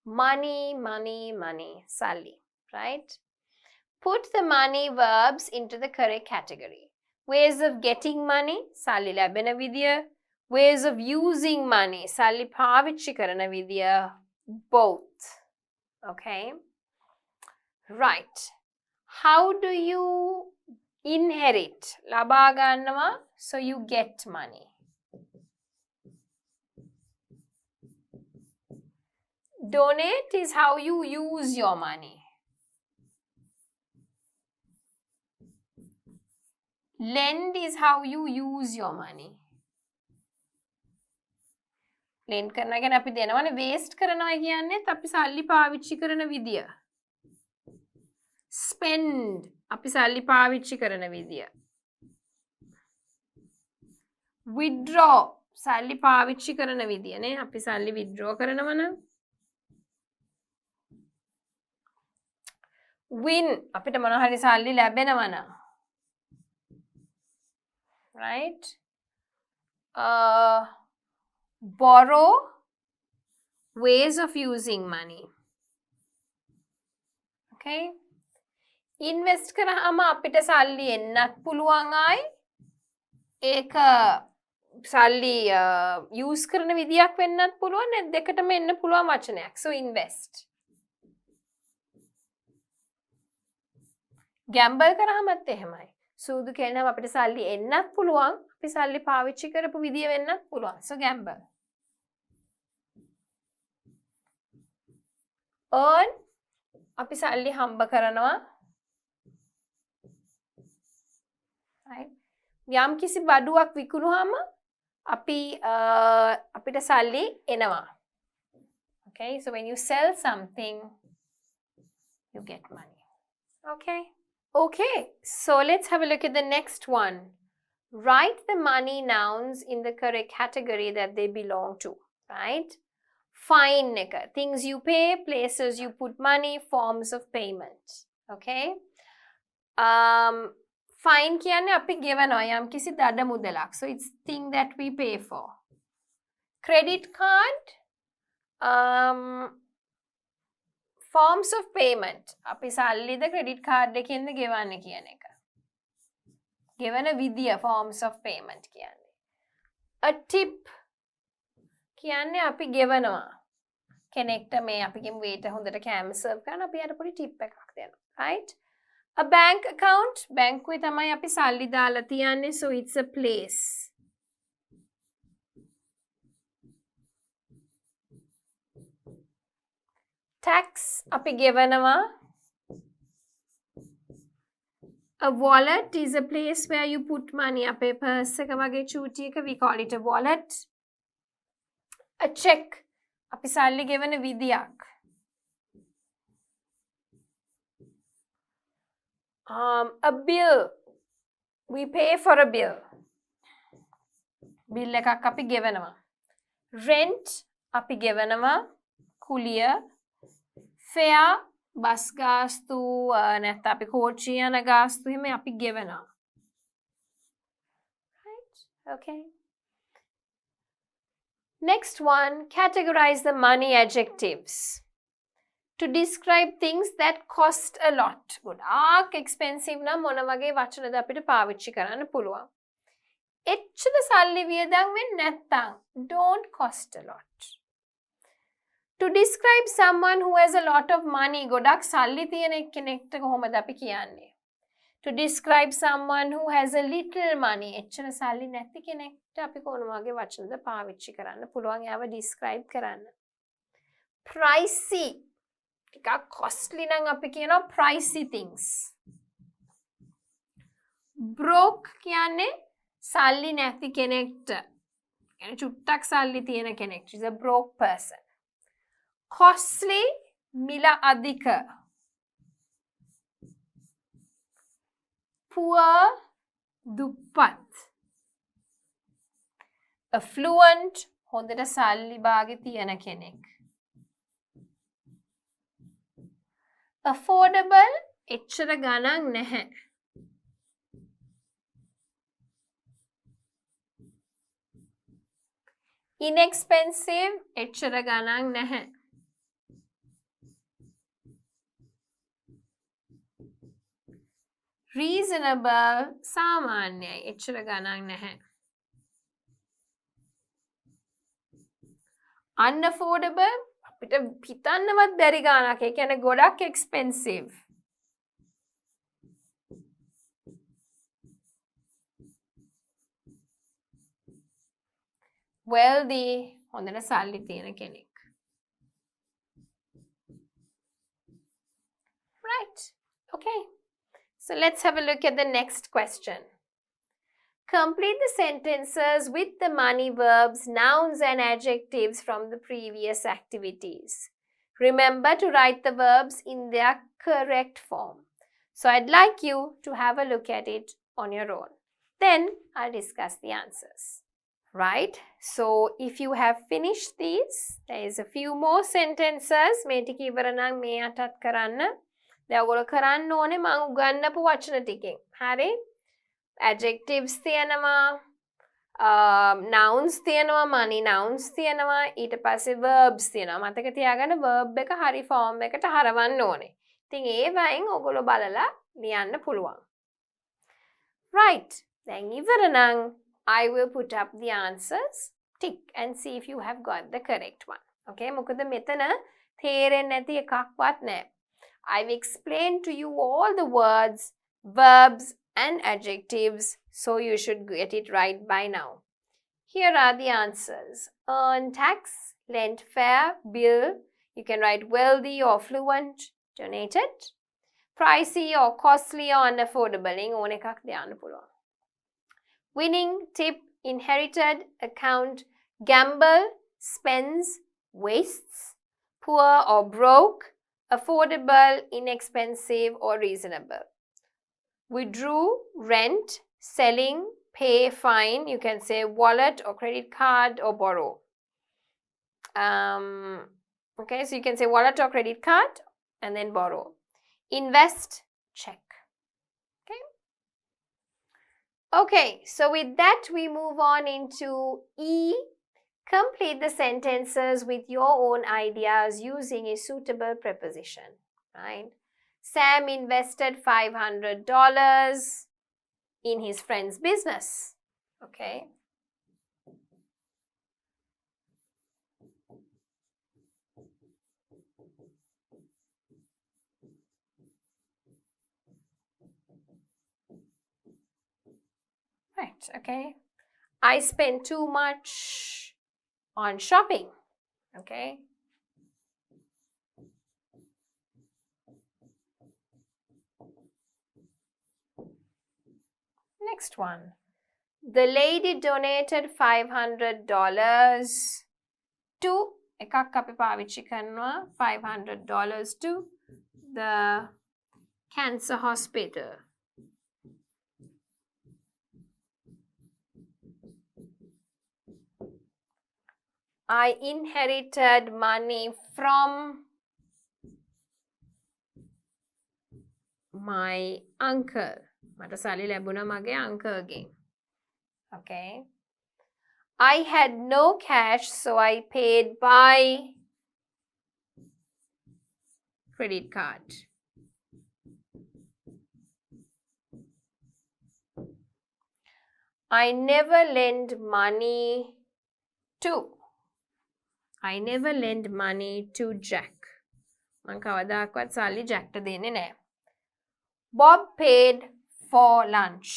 S1: Money, money, money. Sally. Right? Put the money verbs into the correct category. Ways of getting money. Sally ලැබෙන විදිය. Ways of using money. Sally පාවිච්චි කරන විදිය. Both. Okay? Right. How do you inherit? ලබා ගන්නවා, so you get money. Donate is how you use your money. Lend is how you use your money. Lend කරනවා කියන්නේ අපි දෙනවනේ waste කරනවා කියන්නේත් අපි සල්ලි පාවිච්චි කරන විදිය. Spend අපි සල්ලි පාවිච්චි කරන විදිය. Withdraw සල්ලි පාවිච්චි කරන විදිය නේ අපි සල්ලි withdraw කරනවා නම්. Win අපිට මොන හරි සල්ලි ලැබෙනවා නම්. Right? Borrow ways of using money. Okay? Invest කරාම අපිට සල්ලි එන්නත් පුළුවන් ආයි ඒක සල්ලි use කරන විදියක් වෙන්නත් පුළුවන් නැත් දෙකටම එන්න පුළුවන් වචනයක්. So invest. Gamble කරාමත් එහෙමයි. සූදු කියනම අපිට සල්ලි එන්නත් පුළුවන් අපි සල්ලි පාවිච්චි කරපු විදිය වෙන්නත් පුළුවන්. So gamble. Earn අපි සල්ලි හම්බ කරනවා. Right? යම් කිසි බඩුවක් විකුණුවාම අපිට සල්ලි එනවා. Okay, so when you sell something you get money. Okay? Okay, so let's have a look at the next one. Write the money nouns in the correct category that they belong to. Right? Fine එක. Things you pay, places you put money, forms of payment. Okay? Fine කියන්නේ අපි ගෙවනවා යම් කිසි දඩ මුදලක්. So it's thing that we pay for. Credit card, forms of payment. අපි සල්ලිද credit card එකෙන්ද ගෙවන්නේ කියන එක. ගෙවන විදිය forms of payment කියන්නේ. A tip කියන්නේ අපි ගෙවනවා. කෙනෙක්ට මේ අපි ගෙම් waiter හොඳට කෑම serve කරන අපි යට පොඩි tip එකක් දෙනවා. Right? A bank account, බැංකුවේ තමයි අපි සල්ලි දාලා තියන්නේ, so it's a place. Tax අපි ගෙවනවා. A wallet is a place where you put money. අපේ purse එක වගේ චූටි එක, we call it a wallet. A check අපි සල්ලි ගෙවන විදියක්. A bill, we pay for a bill. Bill එකක් අපි ගෙවනවා. Rent අපි ගෙවනවා. කුලිය. Fare, බස් ගාස්තු, නැත්නම් අපි කෝච්චිය යන ගාස්තු එහෙම අපි ගෙවනවා. Right? Okay. Next one, categorize the money adjectives. To describe things that cost a lot. ගොඩාක් expensive නම් මොන වගේ වචනද අපිට පාවිච්චි කරන්න පුළුවන්. එච්චර සල්ලි වියදම් වෙන්නේ නැත්තම් don't cost a lot. To describe someone who has a lot of money, ගොඩක් සල්ලි තියෙන කෙනෙක්ට කොහොමද අපි කියන්නේ? To describe someone who has a little money, එච්චර සල්ලි නැති කෙනෙක්ට අපි කොන වගේ වචනද පාවිච්චි කරන්න පුළුවන් එයාව describe කරන්න? Pricey, ටිකක් costly නම් අපි කියනවා pricey things. Broke කියන්නේ සල්ලි නැති කෙනෙක්ට. කියන්නේ චුට්ටක් සල්ලි තියෙන කෙනෙක්. She's a broke person. Costly, මිල අධික. Poor, දුප්පත්. Affluent, හොඳට සල්ලි බාගේ තියෙන කෙනෙක්. Affordable, එච්චර ගණන් නැහැ. Inexpensive, එච්චර ගණන් නැහැ. Reasonable, සාමාන්‍යයි, එච්චර ගණන් නැහැ. Unaffordable, අපිට හිතන්නවත් බැරි ගාණක්. ඒ කියන්නේ ගොඩක් expensive. Wealthy, හොඳට සල්ලි තියෙන කෙනෙක්. Right. Okay. So let's have a look at the next question. Complete the sentences with the money verbs, nouns and adjectives from the previous activities. Remember to write the verbs in their correct form. So I'd like you to have a look at it on your own. Then I'll discuss the answers. Right? So if you have finished these, there is a few more sentences. මේ ටික ඉවර නම් මේ අටත් කරන්න. දැන් ඔයගොල්ලෝ කරන්න ඕනේ මම උගන්වපු වචන ටිකෙන්. හරි? Adjectives තියෙනවා, nouns තියෙනවා, money nouns තියෙනවා, ඊට පස්සේ verbs තියෙනවා. මතක තියාගන්න verb එක හරි form එකට හරවන්න ඕනේ. ඉතින් ඒ වයින් ඔයගොල්ලෝ බලලා ලියන්න පුළුවන්. Right. දැන් ඉවර නම් I will put up the answers, tick and see if you have got the correct one. Okay? මොකද මෙතන තේරෙන්නේ නැති එකක්වත් නැහැ. I've explained to you all the words, verbs and adjectives, so you should get it right by now. Here are the answers. Earn tax, lend fare, bill. You can write wealthy or fluent, donated. Pricey or costly or unaffordable. ඕන එකක් දාන්න පුළුවන්. Winning, tip, inherited, account, gamble, spends, wastes, poor or broke, affordable, inexpensive or reasonable. Withdraw, rent, selling, pay, fine. You can say wallet or credit card or borrow. Okay, so you can say wallet or credit card and then borrow. Invest, check. Okay. Okay, so with that we move on into E. Complete the sentences with your own ideas using a suitable preposition. Right? Sam invested $500 in his friend's business. Okay. that. Okay. I spend too much on shopping. Okay. Next one. The lady donated $500 to එකක් අපි පාවිච්චි කරනවා $500 to the cancer hospital. I inherited money from my uncle. මට සල්ලි ලැබුණා මගේ අංකල්ගෙන්. Okay. I had no cash, so I paid by credit card. I never lend money to. I never lend money to Jack. මං කවදාකවත් සල්ලි ජැක්ට දෙන්නේ නැහැ. Bob paid for lunch.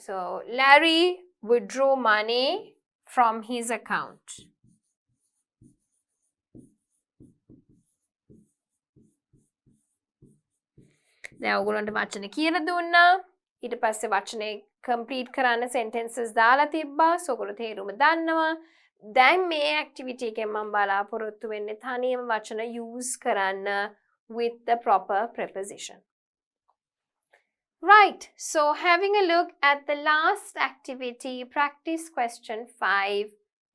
S1: So Larry withdrew money from his account. දැන් ඔයගොල්ලන්ට වචන කියලා දුන්නා. ඊට පස්සේ වචනේ complete කරන්න sentences දාලා තිබ්බා. So ඔයගොල්ලෝ තේරුම දන්නවා. දැන් මේ activity එකෙන් මම බලාපොරොත්තු වෙන්නේ තනියම වචන use කරන්න with the proper preposition. Right, so having a look at the last activity, practice question 5,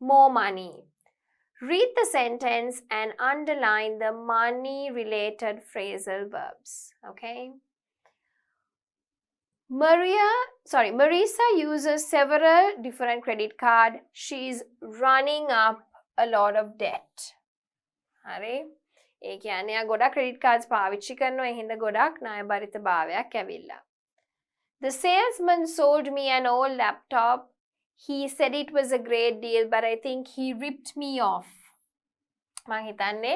S1: more money. Read the sentence and underline the money-related phrasal verbs, okay? Marisa uses several different credit cards. She's running up a lot of debt. හරි? ඒ කියන්නේ ආ ගොඩක් credit cards පාවිච්චි කරනවා. ඒ හින්දා ගොඩක් ණයබරිත භාවයක් ඇවිල්ලා. The salesman sold me an old laptop. He said it was a great deal, but I think he ripped me off. මං හිතන්නේ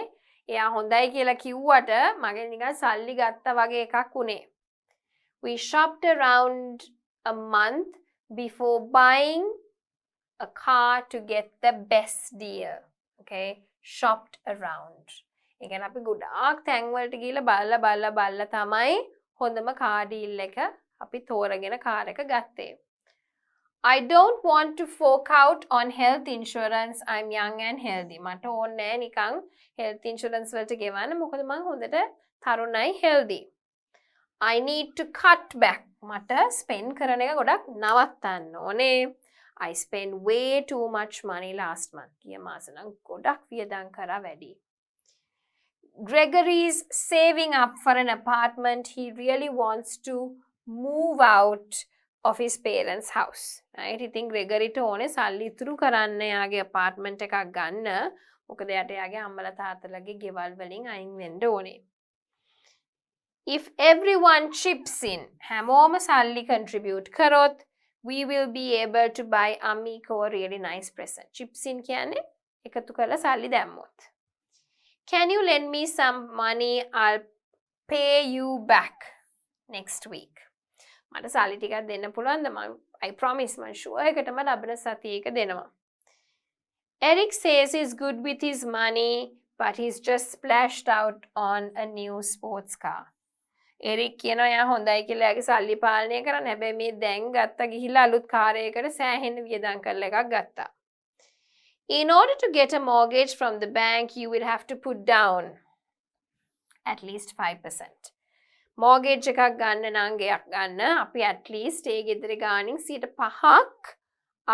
S1: එයා හොඳයි කියලා කිව්වට මගෙන් නිකන් සල්ලි ගත්තා වගේ එකක් උනේ. We shopped around a month before buying a car to get the best deal. Okay, shopped around. ඒ කියන්නේ අපි ගොඩාක් තැන් වලට ගිහලා බලලා තමයි හොඳම car deal එක අපි තෝරගෙන car එක ගත්තේ. I don't want to fork out on health insurance. I'm young and healthy. මට ඕනේ නෑ නිකන් health insurance වලට ගෙවන්න. මොකද මම හොඳට තරුණයි healthy. I need to cut back. මට spend කරන එක ගොඩක් නවත්තන්න ඕනේ. I spent way too much money last month. ගිය මාසෙ නම් ගොඩක් වියදම් කරා වැඩි. Gregory's saving up for an apartment. He really wants to move out of his parents' house. Right? I think Gregory ට ඕනේ සල්ලි ඉතුරු කරන්න යාගේ apartment එකක් ගන්න. මොකද යාට යාගේ අම්මලා තාත්තලාගේ ගෙවල් වලින් අයින් වෙන්න ඕනේ. If everyone chips in, හැමෝම සල්ලි contribute කරොත්, we will be able to buy Amiko a really nice present. Chips in කියන්නේ එකතු කරලා සල්ලි දැම්මොත්. Can you lend me some money? I'll pay you back next week. මට සල්ලි ටිකක් දෙන්න පුළුවන්ද? I promise මම sure එකටම ලබන සතියේක දෙනවා. Eric says he's good with his money, but he's just splashed out on a new sports car. Eric කියනවා යා හොඳයි කියලා යාගේ සල්ලි පාලනය කරන්න. හැබැයි මේ දැන් ගත්ත ගිහිල්ලා අලුත් කාර් එකකට සෑහෙන වියදම් කරලා එකක් ගත්තා. In order to get a mortgage from the bank, you will have to put down at least 5%. Mortgage එකක් ගන්න නම් ගෙයක් ගන්න අපි at least ඒ ගෙදර ගානින් 5%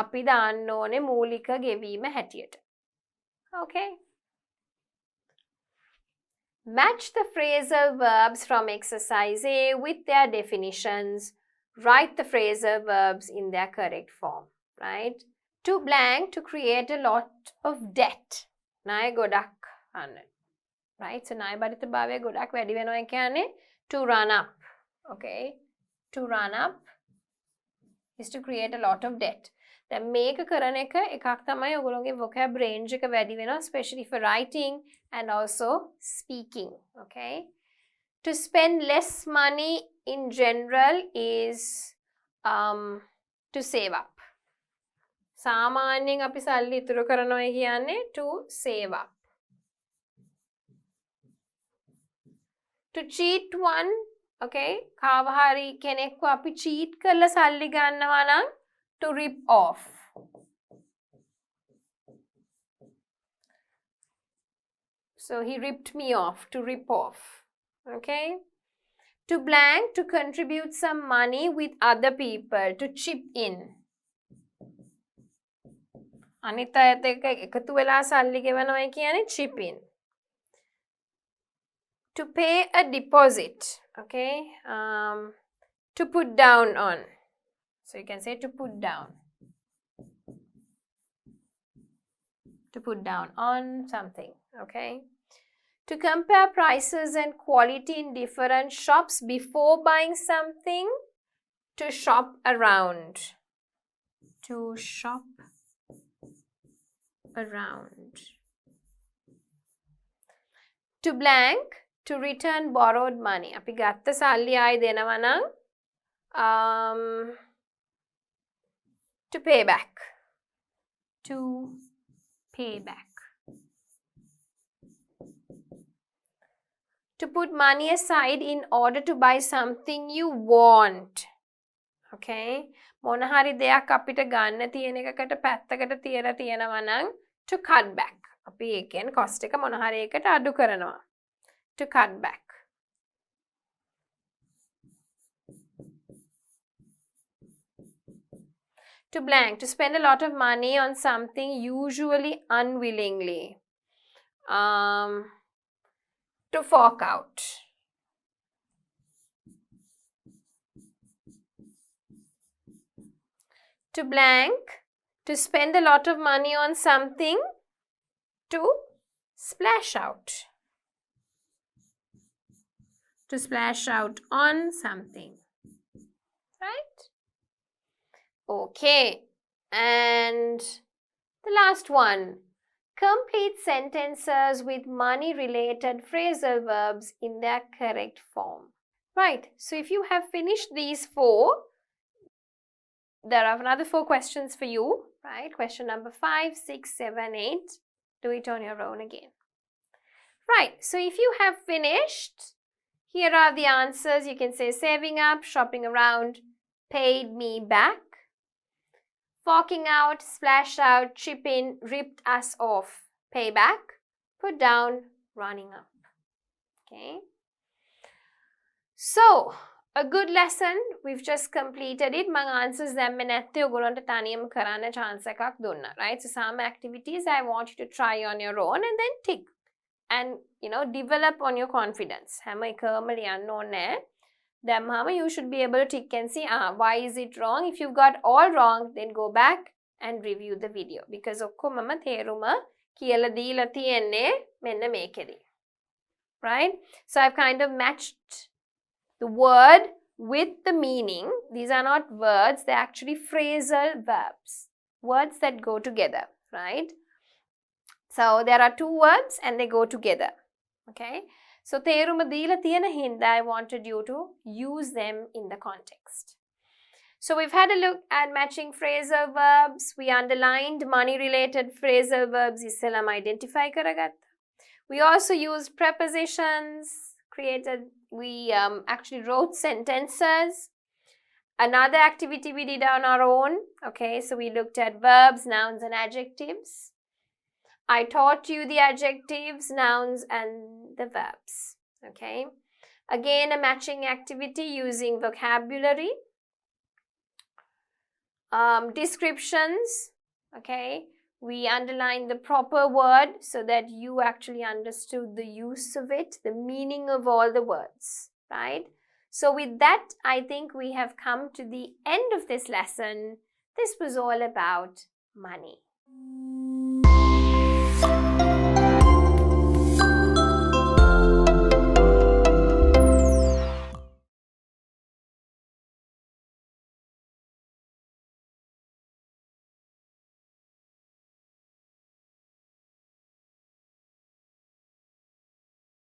S1: අපි දාන්න ඕනේ මූලික ගෙවීම හැටියට. Okay. Match the phrasal verbs from exercise A with their definitions. Write the phrasal verbs in their correct form. Right? To blank, to create a lot of debt. ණය ගොඩක් ගන්න. Right? So ණය බරිත භාවය ගොඩක් වැඩි වෙනවා කියන්නේ to run up. Okay? To run up is to create a lot of debt. දැන් මේක කරන එකක් තමයි ඔයගොල්ලෝගේ vocab range එක වැඩි වෙනවා, especially for writing and also speaking. Okay, to spend less money in general is to save up. සාමාන්‍යයෙන් අපි සල්ලි ඉතුරු කරනවා කියන්නේ to save up. To cheat one, okay, කාව හරි කෙනෙක්ව අපි cheat කරලා සල්ලි ගන්නවා නම් to rip off. So he ripped me off, to rip off. Okay. To blank, to contribute some money with other people, to chip in. අනිත් අයත් එක්ක එකතු වෙලා සල්ලි ගෙවනවා කියන්නේ chip in. To pay a deposit, okay, to put down on. So you can say to put down. To put down on something, okay. To compare prices and quality in different shops before buying something. To shop around. To shop around. To blank, to return borrowed money. අපි ගත්ත සල්ලි ආයි දෙනවා නම් to pay back. To pay back. To put money aside in order to buy something you want. Okay, මොන හරි දෙයක් අපිට ගන්න තියෙන එකකට පැත්තකට තියලා තියෙනවා නම් to cut back. අපි ඒකෙන් cost එක මොන හරි එකකට අඩු කරනවා. To cut back. To blank, to spend a lot of money on something usually unwillingly. To fork out. To blank, to spend a lot of money on something, to splash out. To splash out on something. Right? Okay. And the last one. Complete sentences with money-related phrasal verbs in their correct form. Right. So if you have finished these 4, there are another 4 questions for you. Right. Question number 5, 6, 7, 8. Do it on your own again. Right. So if you have finished, here are the answers. You can say saving up, shopping around, paid me back, forking out, splash out, chip in, ripped us off, pay back, put down, running up. Okay. So, a good lesson. We've just completed it. Mang answers දැම්මේ නැත්තේ ඔයගොල්ලන්ට තනියම කරන්න chance එකක් දුන්නා. Right? So some activities I want you to try on your own and then tick. And, you know, develop on your confidence. හැම එකම ලියන්න ඕනේ. Then you should be able to tick and see, why is it wrong? If you've got all wrong, then go back and review the video. Because ඔක්කොමම තේරුම කියලා දීලා තියෙන්නේ මෙන්න මේකෙදි. Right? So I've kind of matched the word with the meaning. These are not words, they're actually phrasal verbs. Words that go together, right? So there are 2 words and they go together. Okay? So තේරුම දීලා තියෙන හින්දා I wanted you to use them in the context. So we've had a look at matching phrasal verbs. We underlined money-related phrasal verbs. ඉස්සෙල්ලාම identify කරගත්තා. We also used prepositions. We actually wrote sentences. Another activity we did on our own. Okay, so we looked at verbs, nouns, and adjectives. I taught you the adjectives, nouns, and the verbs. Okay. Again, a matching activity using vocabulary. Descriptions. Okay. We underlined the proper word so that you actually understood the use of it, the meaning of all the words. Right. So with that, I think we have come to the end of this lesson. This was all about money.